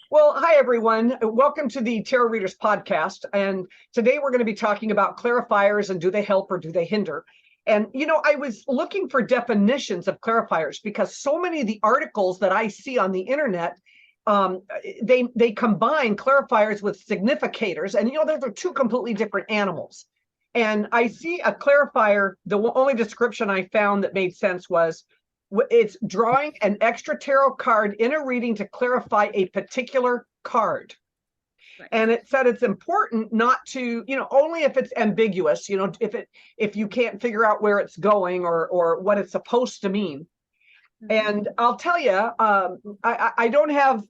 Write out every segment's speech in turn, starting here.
Well, hi, everyone. Welcome to the Tarot Readers Podcast. And today we're going to be talking about clarifiers and do they help or do they hinder? And, I was looking for definitions of clarifiers because so many of the articles that I see on the internet, they combine clarifiers with significators. And, those are two completely different animals. And I see a clarifier, the only description I found that made sense was, it's drawing an extra tarot card in a reading to clarify a particular card. Right. And it said it's important not to, only if it's ambiguous, if you can't figure out where it's going or what it's supposed to mean. Mm-hmm. And I'll tell you, I don't have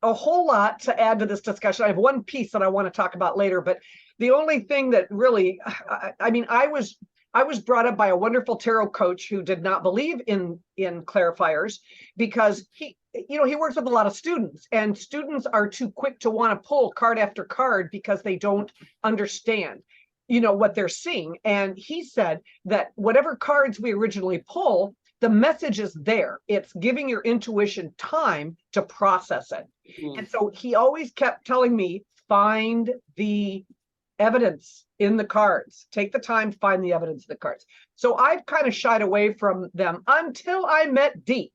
a whole lot to add to this discussion. I have one piece that I want to talk about later, but the only thing that really, I was brought up by a wonderful tarot coach who did not believe in clarifiers because he works with a lot of students, and students are too quick to want to pull card after card because they don't understand, what they're seeing. And he said that whatever cards we originally pull, the message is there. It's giving your intuition time to process it. Mm. And so he always kept telling me, find the evidence in the cards. Take the time to find the evidence in the cards. So I've kind of shied away from them until I met Dee.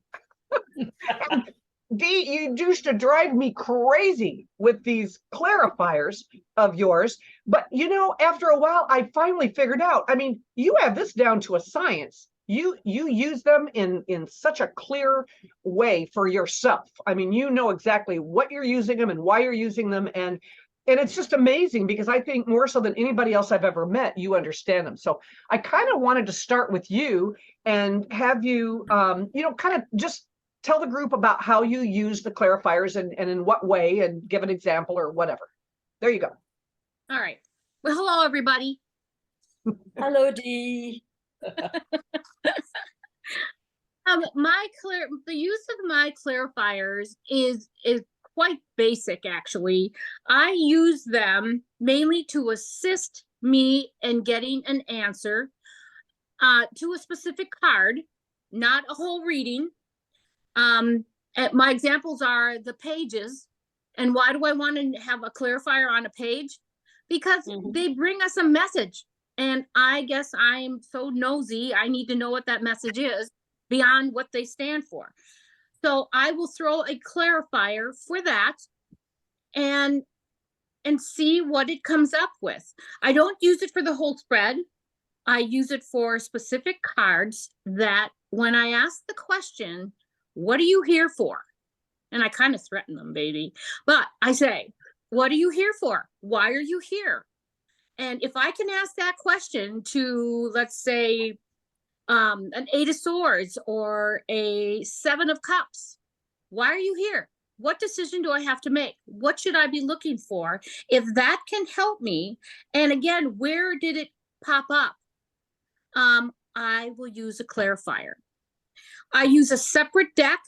Dee, you used to drive me crazy with these clarifiers of yours. But, after a while, I finally figured out, you have this down to a science. You use them in such a clear way for yourself. You know exactly what you're using them and why you're using them. And it's just amazing because I think more so than anybody else I've ever met, you understand them. So I kind of wanted to start with you and have you, kind of just tell the group about how you use the clarifiers and in what way, and give an example or whatever. There you go. All right. Well, hello, everybody. Hello, Dee. The use of my clarifiers is quite basic, actually. I use them mainly to assist me in getting an answer to a specific card, not a whole reading. My examples are the pages. And why do I want to have a clarifier on a page? Because they bring us a message. And I guess I'm so nosy, I need to know what that message is beyond what they stand for. So I will throw a clarifier for that and see what it comes up with. I don't use it for the whole spread. I use it for specific cards that when I ask the question, what are you here for? And I kind of threaten them, baby. But I say, what are you here for? Why are you here? And if I can ask that question to, let's say, an 8 of Swords or a 7 of Cups, why are you here? What decision do I have to make? What should I be looking for? If that can help me, and again, where did it pop up? I will use a clarifier. I use a separate deck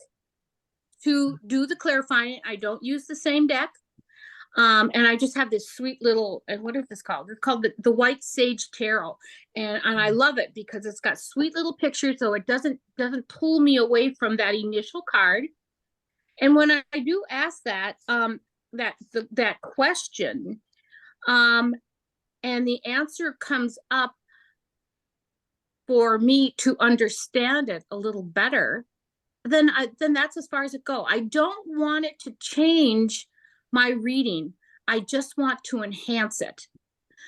to do the clarifying. I don't use the same deck. And I just have this sweet little, and what is this called? It's called the White Sage Tarot. And I love it because it's got sweet little pictures, so it doesn't pull me away from that initial card. And when I do ask that question, and the answer comes up for me to understand it a little better, then that's as far as it goes. I don't want it to change my reading. I just want to enhance it.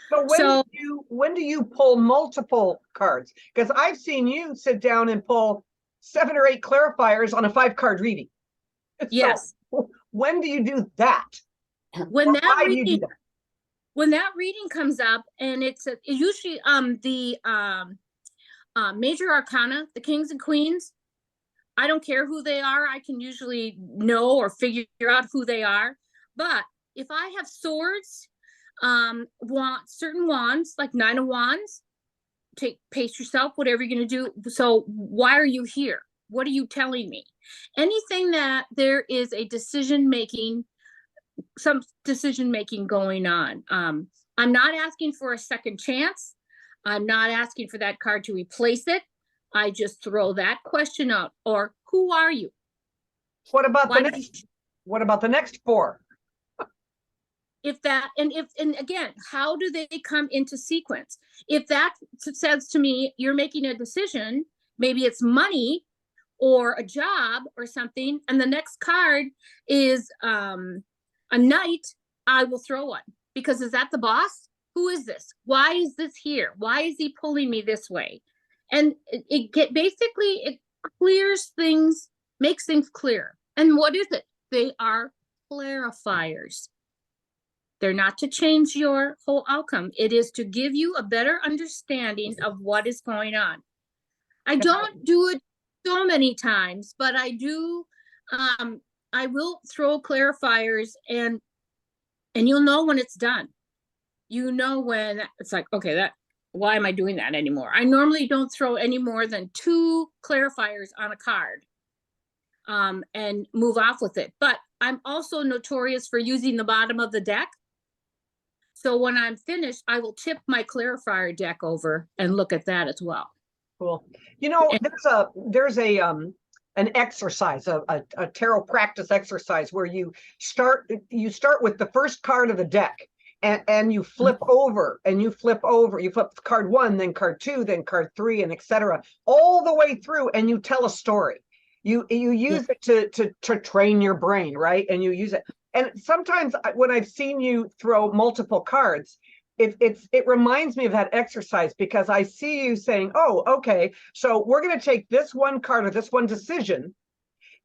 So when do you pull multiple cards? Because I've seen you sit down and pull 7 or 8 clarifiers on a 5-card reading. Yes. So when do you do that? When that reading comes up, and it's usually the major arcana, the kings and queens. I don't care who they are. I can usually know or figure out who they are. But if I have swords, certain wands, like 9 of Wands, pace yourself, whatever you're going to do. So why are you here? What are you telling me? Anything that there is a some decision making going on. I'm not asking for a second chance. I'm not asking for that card to replace it. I just throw that question out. Or who are you? What about Why the next? What about the next four? And again, how do they come into sequence? If that says to me, you're making a decision, maybe it's money or a job or something, and the next card is a knight, I will throw one, because is that the boss? Who is this? Why is this here? Why is he pulling me this way? And it clears things, makes things clear. And what is it? They are clarifiers. They're not to change your whole outcome. It is to give you a better understanding of what is going on. I don't do it so many times, but I do. I will throw clarifiers, and you'll know when it's done. You know when it's like, okay, why am I doing that anymore? I normally don't throw any more than 2 clarifiers on a card, and move off with it. But I'm also notorious for using the bottom of the deck. So when I'm finished, I will tip my clarifier deck over and look at that as well. Cool. You know, there's an exercise, a tarot practice exercise where you start with the first card of the deck, and you flip over and you flip card 1, then card 2, then card 3, and etc. all the way through, and you tell a story. You use it to train your brain, right? And you use it. And sometimes when I've seen you throw multiple cards, it reminds me of that exercise, because I see you saying, oh, okay, so we're going to take this one card or this one decision,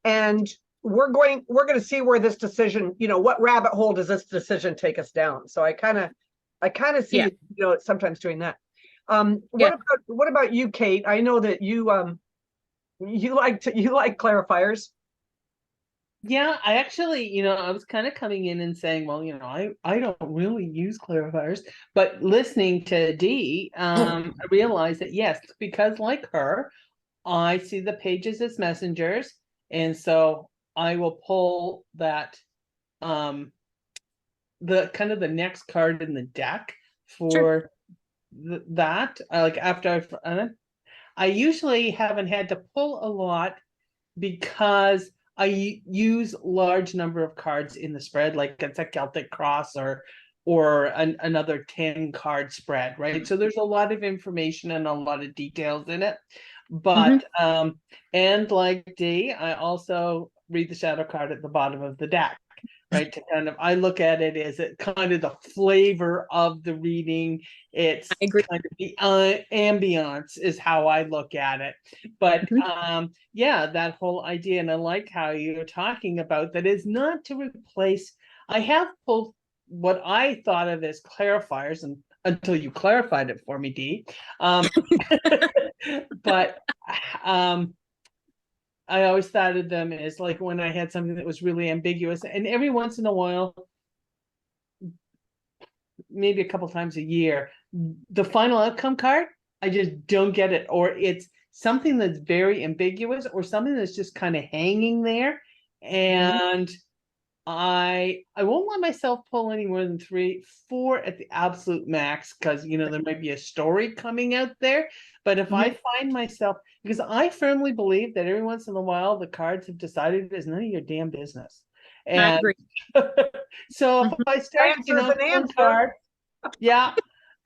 and we're going to see where this decision, what rabbit hole does this decision take us down? So I kind of see, sometimes doing that. What about you, Kate? I know that you like clarifiers. Yeah, I actually, I was kind of coming in and saying, well, I don't really use clarifiers, but listening to Dee, I realized that yes, because like her, I see the pages as messengers, and so I will pull that, the kind of the next card in the deck for that. Like after I usually haven't had to pull a lot, because I use large number of cards in the spread, like it's a Celtic Cross or another 10 card spread, right? So there's a lot of information and a lot of details in it. But and like Dee, I also read the shadow card at the bottom of the deck, right? To kind of, I look at it as it kind of the flavor of the reading. It's kind of the ambiance is how I look at it. But yeah, that whole idea, and I like how you're talking about that, is not to replace. I have pulled what I thought of as clarifiers, and until you clarified it for me, Dee. But I always thought of them as like when I had something that was really ambiguous, and every once in a while, maybe a couple times a year, the final outcome card, I just don't get it, or it's something that's very ambiguous, or something that's just kind of hanging there, and I won't let myself pull any more than 3, 4 at the absolute max, because there might be a story coming out there. But if I find myself, because I firmly believe that every once in a while the cards have decided it's none of your damn business. And I agree. so if I start pulling cards,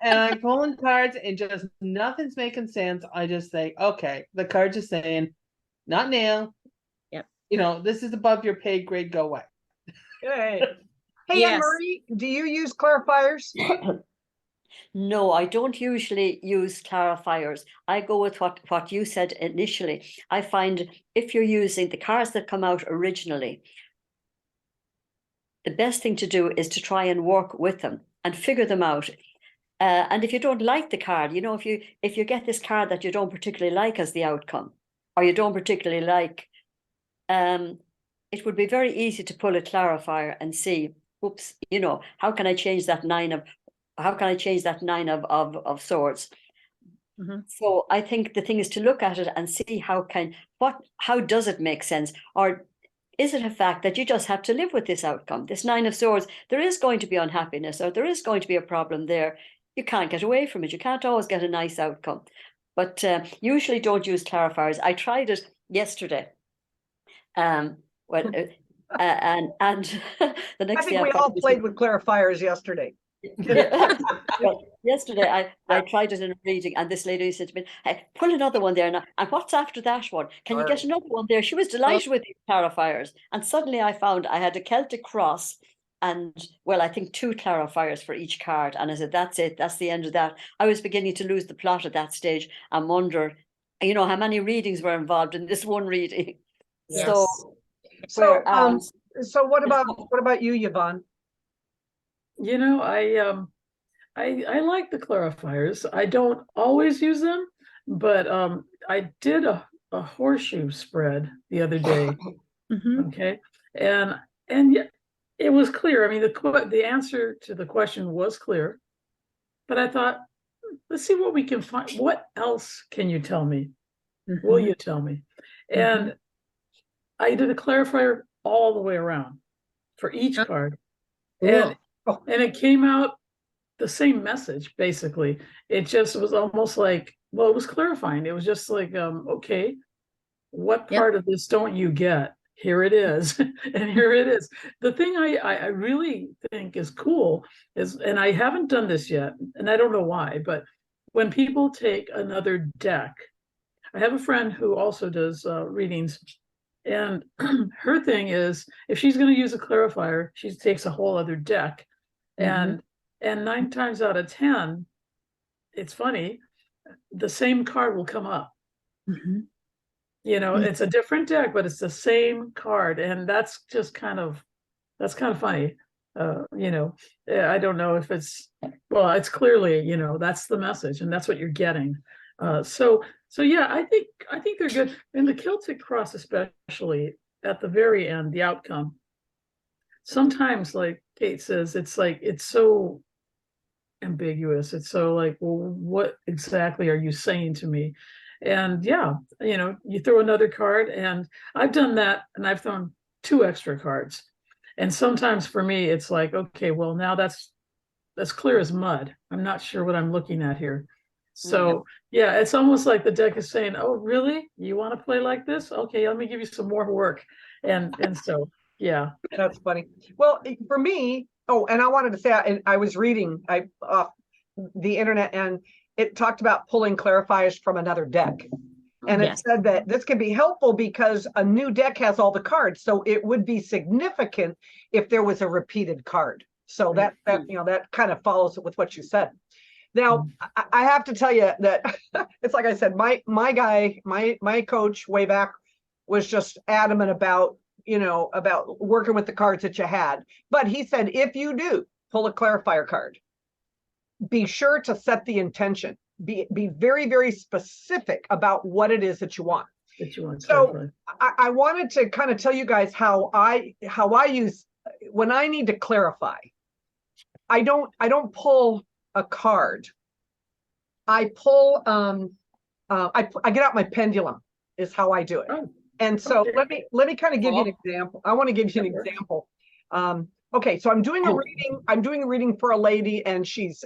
and I'm pulling cards and just nothing's making sense, I just say, okay, the card's just saying, not now. Yep. This is above your pay grade, go away. Hey, Anne-Marie, do you use clarifiers? No, I don't usually use clarifiers. I go with what you said initially. I find if you're using the cards that come out originally, the best thing to do is to try and work with them and figure them out. And if you don't like the card, if you get this card that you don't particularly like as the outcome, or you don't particularly like, it would be very easy to pull a clarifier and see, oops, how can I change that 9 of swords? So I think the thing is to look at it and see how does it make sense, or is it a fact that you just have to live with this outcome, this 9 of swords? There is going to be unhappiness, or there is going to be a problem there. You can't get away from it. You can't always get a nice outcome. But usually don't use clarifiers. I tried it yesterday Well, and the I next think thing we I found all was played with clarifiers yesterday. yeah. Well, yesterday I tried it in a reading, and this lady said to me, "Hey, pull another one there now. And what's after that one? Can you get another one there?" She was delighted with these clarifiers. And suddenly I found I had a Celtic cross and, well, I think 2 clarifiers for each card. And I said, that's it. That's the end of that. I was beginning to lose the plot at that stage and wonder, how many readings were involved in this one reading. Yes. So, Whereas, so what about you, Yvonne? I like the clarifiers. I don't always use them, but I did a horseshoe spread the other day. Okay, and yeah, it was clear. I mean, the answer to the question was clear, but I thought, let's see what we can find. What else can you tell me? Will you tell me? And I did a clarifier all the way around for each card, and it came out the same message. Basically, it just was almost like, well, it was clarifying. It was just like, okay, what part of this don't you get? Here it is. And here it is. The thing I really think is cool is, and I haven't done this yet, and I don't know why, but when people take another deck, I have a friend who also does readings, and her thing is, if she's going to use a clarifier, she takes a whole other deck. And 9 times out of 10, it's funny, the same card will come up. It's a different deck, but it's the same card, and that's kind of funny. I don't know if it's clearly, that's the message, and that's what you're getting. So yeah, I think they're good. And the Celtic cross, especially at the very end, the outcome. Sometimes, like Kate says, it's so ambiguous. It's so like, well, what exactly are you saying to me? And yeah, you throw another card, and I've done that, and I've thrown 2 extra cards. And sometimes for me, it's like, okay, well, now that's clear as mud. I'm not sure what I'm looking at here. So yeah, it's almost like the deck is saying, oh, really? You want to play like this? Okay, let me give you some more work. And so, yeah. That's funny. Well, for me, and I wanted to say, and I was reading off the internet, and it talked about pulling clarifiers from another deck. And it said that this can be helpful because a new deck has all the cards. So it would be significant if there was a repeated card. So that kind of follows with what you said. Now, I have to tell you that it's like I said, my coach way back was just adamant about working with the cards that you had. But he said, if you do pull a clarifier card, be sure to set the intention. Be very, very specific about what it is that you want. So I wanted to kind of tell you guys how I use when I need to clarify. I don't pull a card. I pull I get out my pendulum is how I do it. And so let me kind of give you an example. I want to give you an example. Okay, so I'm doing a reading for a lady, and she's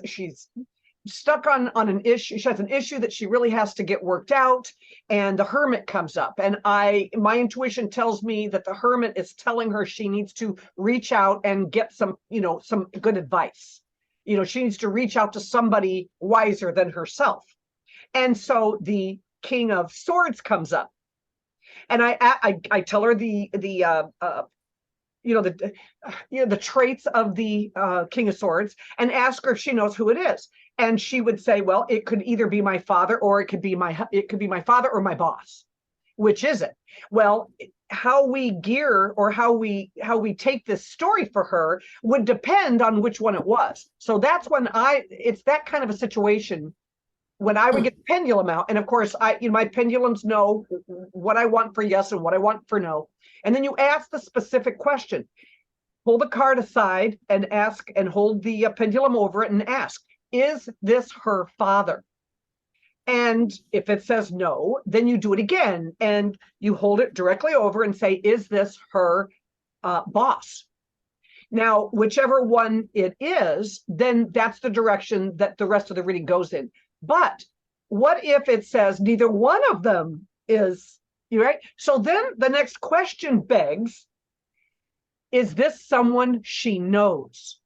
stuck on an issue. She has an issue that she really has to get worked out, and the Hermit comes up, and my intuition tells me that the Hermit is telling her she needs to reach out and get some good advice. She needs to reach out to somebody wiser than herself. And so the King of Swords comes up, and I tell her the traits of the King of Swords, and ask her if she knows who it is. And she would say, well, it could either be my father, or it could be my father or my boss. Which is it? Well, how we gear or how we take this story for her would depend on which one it was. So that's when it's that kind of a situation when I would get the pendulum out. And of course, my pendulums know what I want for yes and what I want for no. And then you ask the specific question. Pull the card aside and ask, and hold the pendulum over it and ask, is this her father? And if it says no, then you do it again, and you hold it directly over and say, is this her boss? Now, whichever one it is, then that's the direction that the rest of the reading goes in. But what if it says neither one of them is, right? So then the next question begs, is this someone she knows?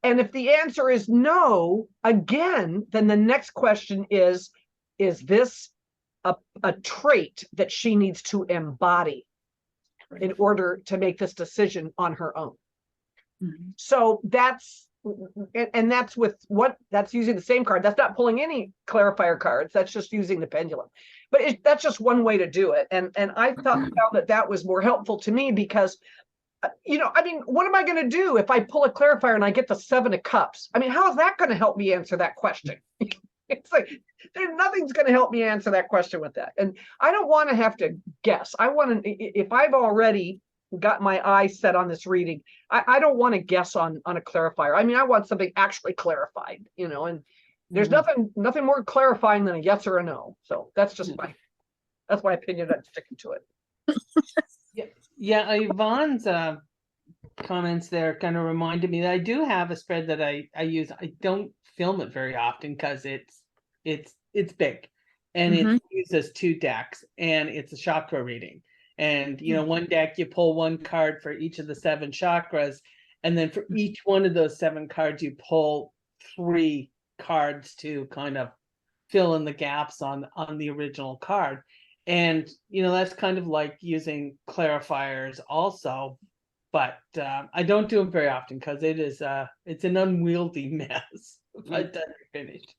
And if the answer is no, again, then the next question is this a trait that she needs to embody in order to make this decision on her own? Mhm. So that's that's using the same card. That's not pulling any clarifier cards. That's just using the pendulum. But that's just one way to do it. And I found that was more helpful to me because, I mean, what am I going to do if I pull a clarifier and I get the 7 of Cups? I mean, how is that going to help me answer that question? It's like nothing's going to help me answer that question with that. And I don't want to have to guess. I want to, if I've already got my eyes set on this reading, I don't want to guess on a clarifier. I mean, I want something actually clarified, and there's nothing more clarifying than a yes or a no. So that's just that's my opinion. I'm sticking to it. Yeah, Yvonne's comments there kind of reminded me that I do have a spread that I use. I don't film it very often because it's big, and it uses 2 decks, and it's a chakra reading. And one deck you pull 1 card for each of the 7 chakras, and then for each one of those 7 cards you pull 3 cards to kind of fill in the gaps on the original card. And that's kind of like using clarifiers also, but I don't do them very often because it's an unwieldy mess by the time you're finished.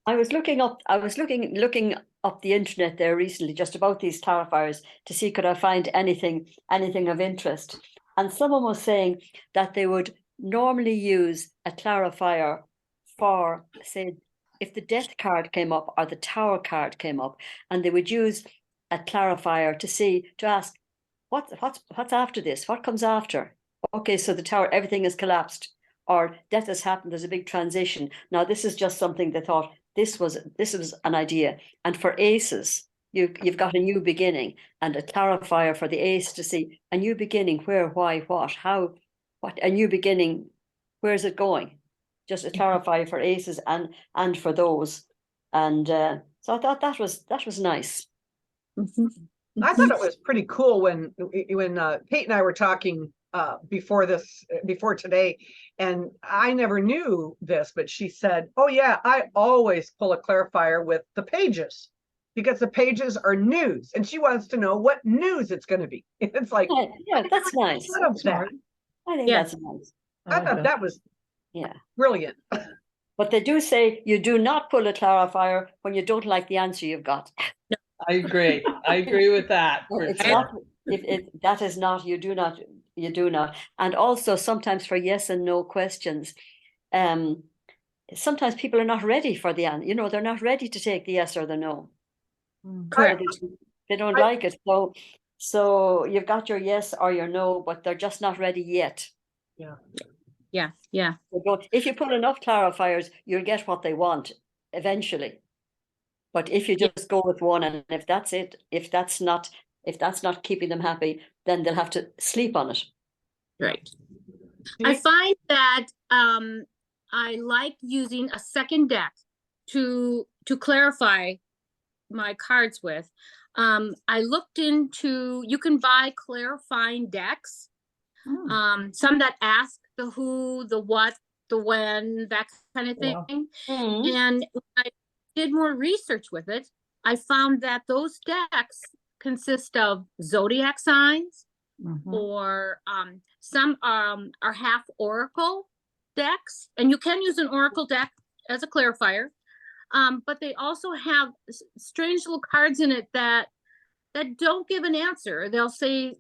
I was looking up the internet there recently just about these clarifiers to see could I find anything of interest. And someone was saying that they would normally use a clarifier for, say, if the Death card came up or the Tower card came up, and they would use a clarifier to ask what's after this, what comes after. Okay, so the Tower, everything has collapsed, or death has happened, there's a big transition. Now this is just something they thought this was an idea. And for aces, you've got a new beginning, and a clarifier for the ace to see a new beginning, where, why, what, how, what, a new beginning, where's it going? Just a clarifier for aces and for those. And so I thought that was nice. I thought it was pretty cool when Kate and I were talking before today, and I never knew this, but she said, "Oh yeah, I always pull a clarifier with the pages because the pages are news, and she wants to know what news it's going to be." It's like, yeah, that's nice. I think that's nice. I thought that was brilliant. But they do say you do not pull a clarifier when you don't like the answer you've got. I agree with that. It's not, that is not, you do not. And also sometimes for yes and no questions, sometimes people are not ready for the answer. They're not ready to take the yes or the no. Correct. They don't like it. So you've got your yes or your no, but they're just not ready yet. Yeah. If you put enough clarifiers, you'll get what they want eventually. But if you just go with one, and if that's it, if that's not keeping them happy, then they'll have to sleep on it. Right. I find that I like using a second deck to clarify my cards with. I looked into, you can buy clarifying decks. Some that ask the who, the what, the when, that kind of thing. And when I did more research with it, I found that those decks consist of zodiac signs, or some are half oracle decks, and you can use an oracle deck as a clarifier, but they also have strange little cards in it that don't give an answer. They'll say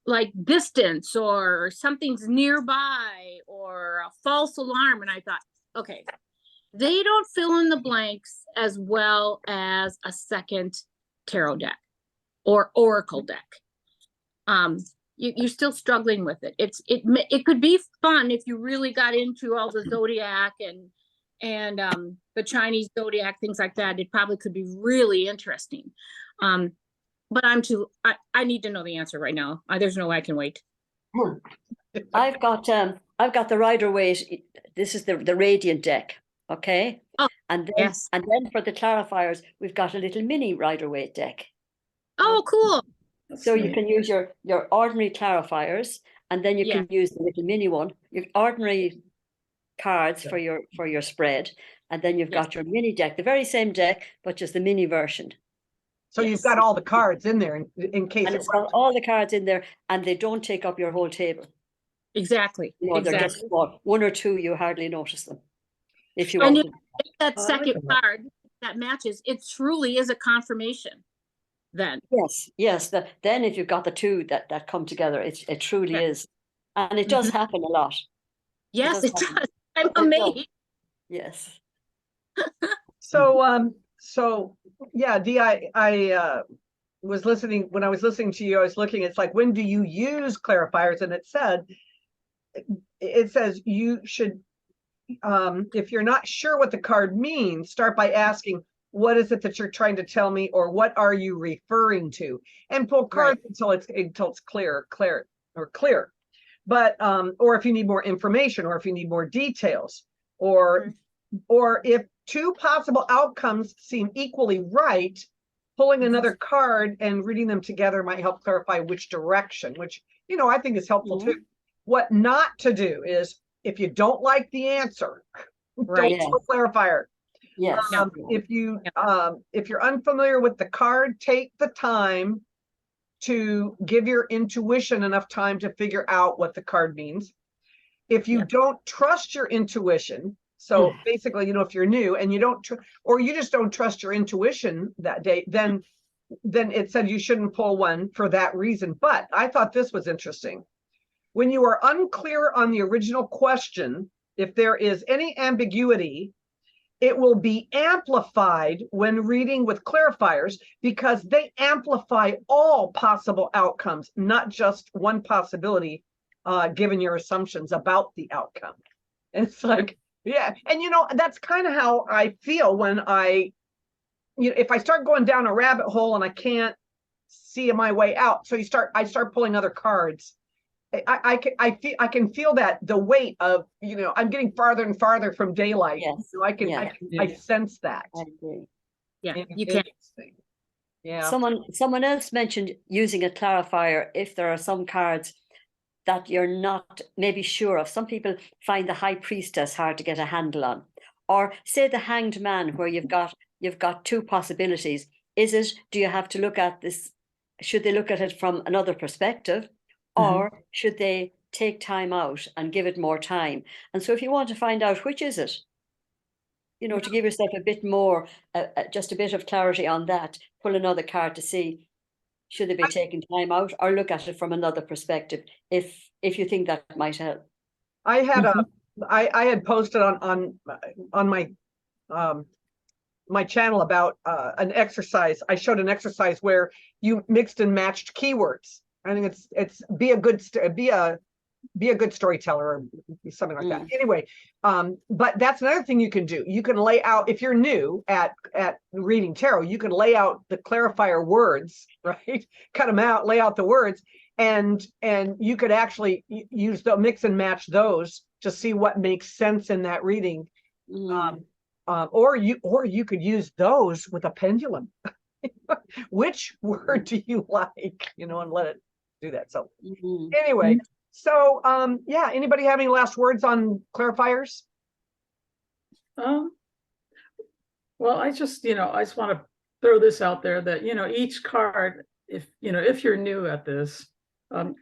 like distance, or something's nearby, or a false alarm. And I thought, okay, they don't fill in the blanks as well as a second tarot deck or oracle deck. You're still struggling with it. It could be fun if you really got into all the zodiac and the Chinese zodiac, things like that. It probably could be really interesting. But I need to know the answer right now. There's no way I can wait. I've got the Rider-Waite. This is the Radiant deck. Okay. Oh, and then, yes. And then for the clarifiers, we've got a little mini Rider-Waite deck. Oh, cool. That's So you neat. can use your ordinary clarifiers, and then you Yeah. can use the little mini one, your ordinary cards for your spread, and then you've Yes. got your mini deck, the very same deck, but just the mini version. So you've got all the cards in there in case And it it's got all the cards in there, and they don't take up your whole table. Exactly. You know, they're Exactly. just one or two, you hardly notice them. If you And want if to. you take that I like second that. card that matches, it truly is a confirmation then. Yes. Then if you've got the two that come together, it truly Right. is. And it does happen a lot. Yes, it happen. does. I'm It does. amazed. Yes. So yeah, Dee, I was listening when I was listening to you, I was looking, it's like, when do you use clarifiers? And it says you should, if you're not sure what the card means, start by asking, what is it that you're trying to tell me, or what are you referring to? And pull cards until it's clear. But or if you need more information, or if you need more details, or if two possible outcomes seem equally right, pulling another card and reading them together might help clarify which direction, which, I think is helpful too. What not to do is, if you don't like the answer, Right. don't pull a clarifier. Yes. If you're unfamiliar with the card, take the time to give your intuition enough time to figure out what the card means. If you don't trust your intuition, so basically, if you're new and you don't, or you just don't trust your intuition that day, then it said you shouldn't pull one for that reason. But I thought this was interesting. When you are unclear on the original question, if there is any ambiguity, it will be amplified when reading with clarifiers, because they amplify all possible outcomes, not just one possibility, given your assumptions about the outcome. And it's like, yeah. And that's kind of how I feel when if I start going down a rabbit hole and I can't see my way out. So I start pulling other cards. I can feel that the weight of, I'm getting farther and farther from daylight. Yes. I sense that. I agree. Yeah, you can. Yeah. Someone else mentioned using a clarifier if there are some cards that you're not maybe sure of. Some people find the High Priestess hard to get a handle on, or say the Hanged Man, where you've got two possibilities. Do you have to look at this? Should they look at it from another perspective, or should they take time out and give it more time? And so if you want to find out which is it, to give yourself a bit more, just a bit of clarity on that, pull another card to see, should they be taking time out, or look at it from another perspective, if you think that might help. I had I had posted on my my channel about an exercise. I showed an exercise where you mixed and matched keywords. I think it's be a good storyteller, or something like that. Anyway, but that's another thing you can do. You can lay out, if you're new at reading tarot, you can lay out the clarifier words, right? Cut them out, lay out the words, and you could actually use the mix and match those to see what makes sense in that reading. Or you could use those with a pendulum. Which word do you like? And let it do that. So anyway, so yeah, anybody have any last words on clarifiers? Well, I just want to throw this out there that each card, if you're new at this,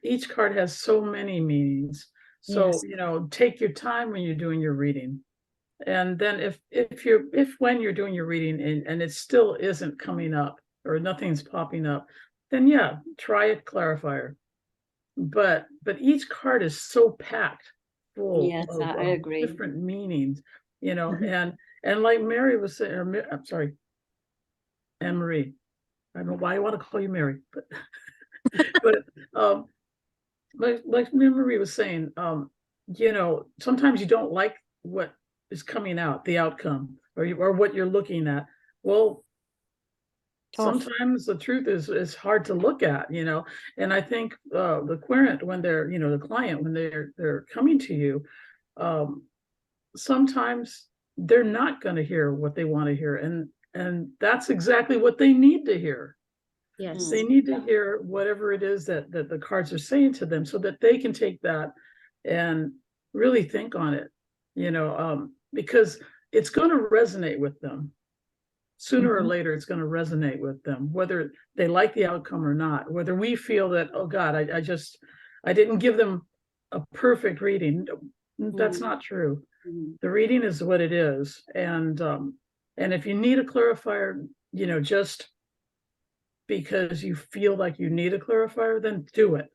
each card has so many meanings. So take your time when you're doing your reading. And then when you're doing your reading and it still isn't coming up, or nothing's popping up, then try a clarifier. But each card is so packed full of I agree. different meanings, and like Mary was saying, I'm sorry, Anne-Marie. I don't know why I want to call you Mary, but like Marie was saying, sometimes you don't like what is coming out, the outcome, or what you're looking at. Well, sometimes the truth is hard to look at, and I think the querent, when they're, the client, when they're coming to you, sometimes they're not going to hear what they want to hear, and that's exactly what they need to hear. Yes. They need to hear whatever it is that the cards are saying to them, so that they can take that and really think on it, because it's going to resonate with them. Sooner or later, it's going to resonate with them, whether they like the outcome or not. Whether we feel that, oh God, I didn't give them a perfect reading. That's not true. The reading is what it is, and if you need a clarifier, just because you feel like you need a clarifier, then do it.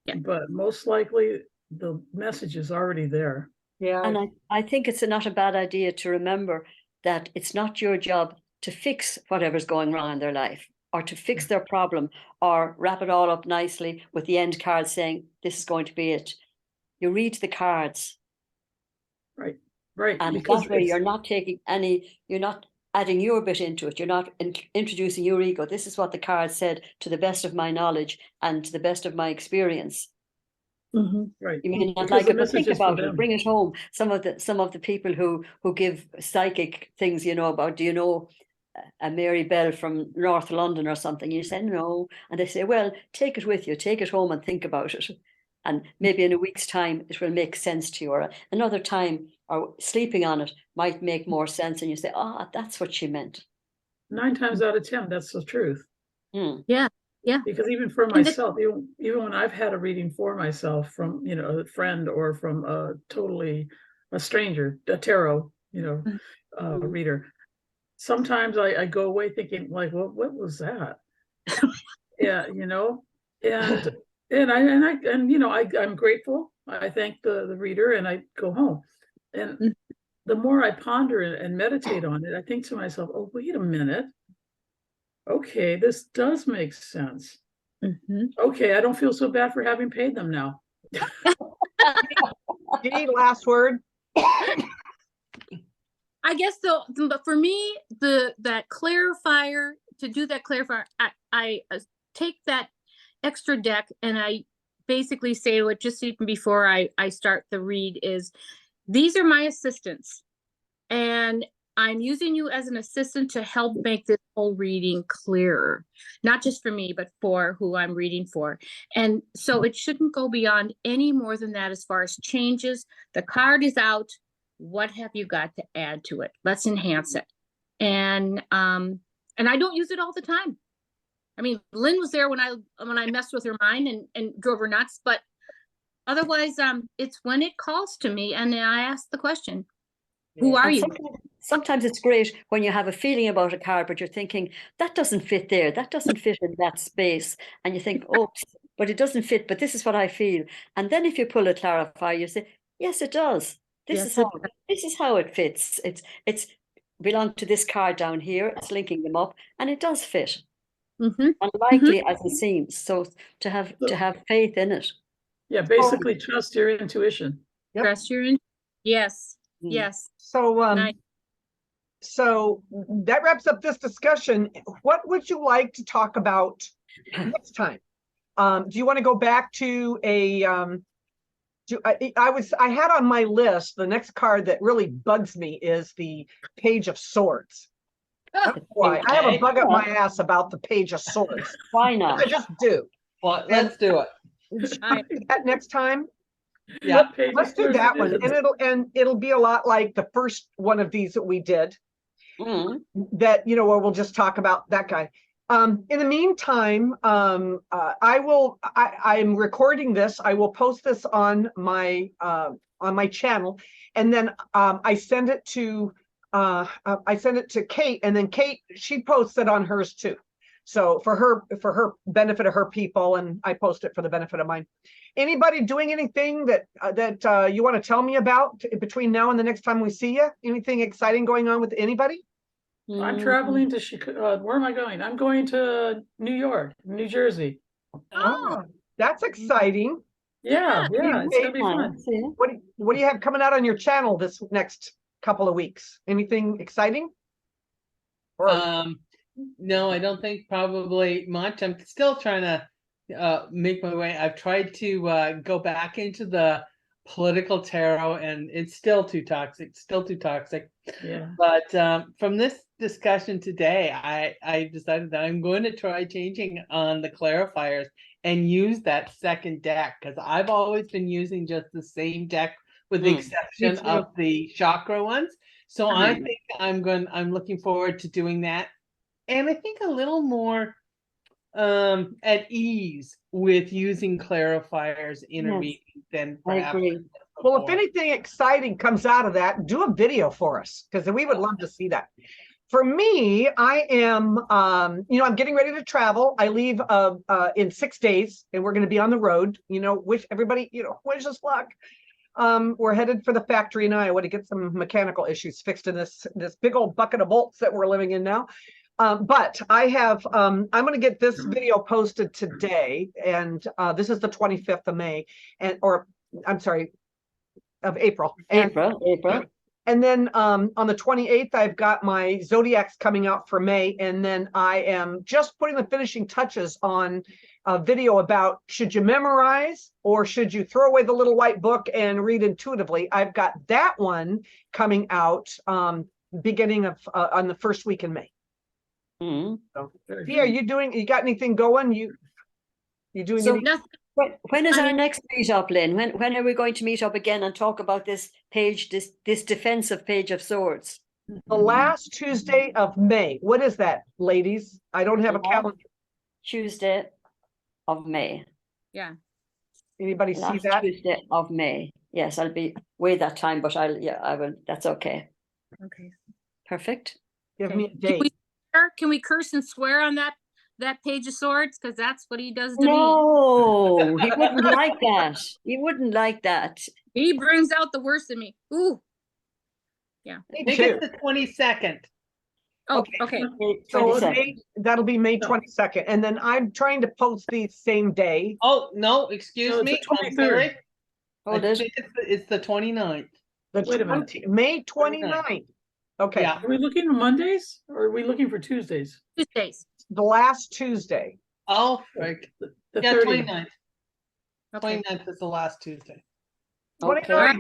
Yeah. But most likely, the message is already there. Yeah. And I think it's not a bad idea to remember that it's not your job to fix whatever's going wrong in their life, or to fix their problem, or wrap it all up nicely with the end card saying, this is going to be it. You read the cards. Right. And Because that way you're not you're not adding your bit into it. You're not introducing your ego. This is what the card said to the best of my knowledge and to the best of my experience. right. You may not Because like the it, but think message is for about it. them. Bring it home. Some of the people who give psychic things, about, do you know a Mary Bell from North London or something? You say no, and they say, well, take it with you, take it home and think about it, and maybe in a week's time it will make sense to you, or another time, or sleeping on it might make more sense, and you say, that's what she meant. 9 times out of 10, that's the truth. Yeah. Because even for myself, even when I've had a reading for myself from, a friend, or from a stranger, a tarot, reader, sometimes I go away thinking, like, what was that? Yeah, I'm grateful. I thank the reader, and I go home. And the more I ponder and meditate on it, I think to myself, oh, wait a minute. Okay, this does make sense. Okay, I don't feel so bad for having paid them now. Last word. I guess so, but for me, that clarifier, to do that clarifier, I take that extra deck and I basically say what, just even before I start the read, is these are my assistants, and I'm using you as an assistant to help make this whole reading clearer, not just for me, but for who I'm reading for. And so it shouldn't go beyond any more than that as far as changes. The card is out. What have you got to add to it? Let's enhance it. And I don't use it all the time. I mean, Lynn was there when I messed with her mind and drove her nuts, but otherwise, it's when it calls to me and I ask the question, who are you? Sometimes it's great when you have a feeling about a card, but you're thinking, that doesn't fit there, that doesn't fit in that space. And you think, oops, but it doesn't fit, but this is what I feel. And then if you pull a clarifier, you say, yes, it does. This is how it fits. It's belong to this card down here. It's linking them up, and it does fit. Unlikely as it seems. So to have faith in it. Yeah, basically trust your intuition. Yep. Trust your intuition. Yes. Yes. So Nice. So that wraps up this discussion. What would you like to talk about next time? Do you want to go back to I had on my list, the next card that really bugs me is the Page of Swords. Why? I have a bug up my ass about the Page of Swords. Why not? I just do. Well, let's do it. That next time. Yeah. Let's do that one, and it'll be a lot like the first one of these that we did. That where we'll just talk about that guy. In the meantime, I'm recording this. I will post this on my channel, and then I send it to Kate, and then Kate, she posts it on hers too. So for her benefit of her people, and I post it for the benefit of mine. Anybody doing anything that you want to tell me about between now and the next time we see you? Anything exciting going on with anybody? I'm traveling to Chicago. Where am I going? I'm going to New York, New Jersey. Oh, that's exciting. Yeah, it's gonna be fun. What do you have coming out on your channel this next couple of weeks? Anything exciting? No, I don't think probably much. I'm still trying to make my way. I've tried to go back into the political tarot, and it's still too toxic. Yeah. But from this discussion today, I decided that I'm going to try changing on the clarifiers and use that second deck, because I've always been using just the same deck with the exception Me too. of the chakra ones. So I Mhm. think I'm looking forward to doing that. And I think a little more at ease with using clarifiers in a Yes, reading than I perhaps agree. Well, if before. anything exciting comes out of that, do a video for us, because we would love to see that. For me, I am, I'm getting ready to travel. I leave in 6 days, and we're going to be on the road. Wish everybody, wish us luck. We're headed for the factory in Iowa to get some mechanical issues fixed in this big old bucket of bolts that we're living in now. But I have, I'm going to get this video posted today, and this is the 25th of May, of April. April. And then on the 28th, I've got my Zodiacs coming out for May. And then I am just putting the finishing touches on a video about, should you memorize or should you throw away the little white book and read intuitively? I've got that one coming out beginning of on the first week in May. Mhm. So, yeah, you got anything going? You doing So any? Nothing. When is I our mean- next meet up, Lynn? When are we going to meet up again and talk about this page, this defensive page of swords? The last Tuesday of May. What is that, ladies? I don't have a Yeah. calendar. Tuesday of May. Yeah. Anybody see Last that? Tuesday of May. Yes, I'll be away that time, but I will. That's okay. Okay. Perfect. Give me a Can date. we can we curse and swear on that page of swords? Because that's what he does to No, he wouldn't like that. He wouldn't like that. me. He brings out the worst in me. Ooh. Me I think too. it's the 22nd. Oh, Okay. okay. So 22nd. that'll be May No. 22nd. And then I'm trying to post these same day. Oh, no, excuse No, it's me. the I'm 23rd. sorry. Hold I it. think it's the 29th. The Wait a minute. May 29th. Okay. Yeah. Are we looking for Mondays or are we looking for Tuesdays? Tuesdays. The last Tuesday. Oh, right. The Yeah, 30th. 29th. Okay. 29th is the last Tuesday. Okay.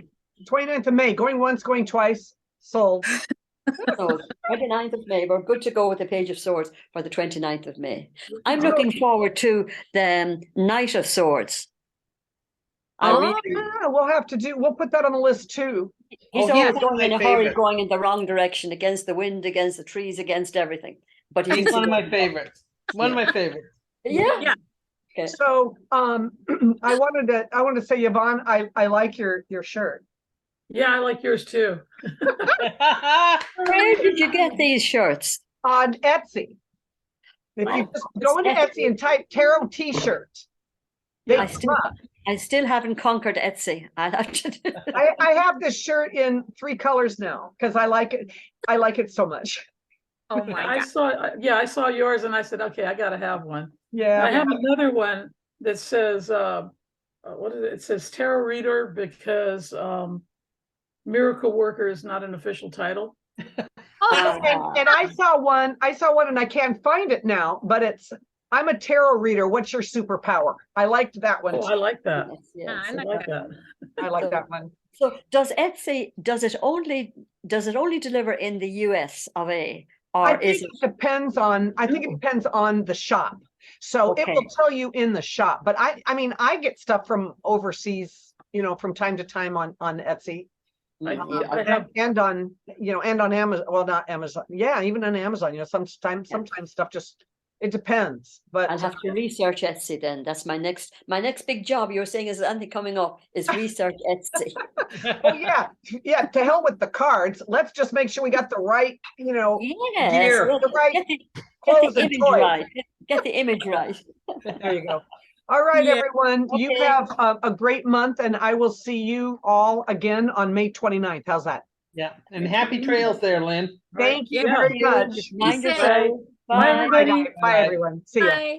29th of May. Going once, going twice. Sold. So 29th of May. We're good to go with the page of swords for the 29th of May. I'm looking forward to the Knight of Swords. I Oh, really, Yeah, we'll put that on the list too. he's Oh, always he's one of going in my a hurry, favorites. going in the wrong direction, against the wind, against the trees, against everything. But he He's needs to one of go- my favorites. One of my favorites. Yeah. Yeah. Okay. So I wanted to say, Yvonne, I like your shirt. Yeah, I like yours too. Where did you get these shirts? On Etsy. If you just go into Etsy and type tarot t-shirt. Yeah. I still haven't conquered Etsy. I'll have to I have this shirt in 3 colors now because I like it. I like it so much. oh my I God. saw yours and I said, okay, I gotta have one. Yeah. I have another one that says, what is it? It says tarot reader because miracle worker is not an official title. Oh, And I saw one and I can't find it now, but it's, I'm a tarot reader. What's your superpower? I liked that one. Oh, I like that. Yes, I I like like that. I like that one. So does Etsy, does it only deliver in the US of A, or I think is it it? depends on, the shop. So it Okay. will tell you in the shop, but I mean, I get stuff from overseas, from time to time on Etsy. I Yeah, have, And on, and on Amazon, well, not Amazon. Yeah, even on Amazon, sometimes stuff just, it depends, but I'll have to research Etsy then. That's my next big job. You're saying is anything coming up is research Etsy. oh yeah, to hell with the cards. Let's just make sure we got the right, Yes, gear, well, the right get clothes the and image toys. right. Get the image right. There you go. All right, Yeah. everyone, you Okay. have a great month, and I will see you all again on May 29th. How's that? Yeah, and happy trails there, Lynn. Thank you Yeah. very much. Mind safe. yourself. Bye, Bye. everybody. Bye, everyone. See ya. Bye.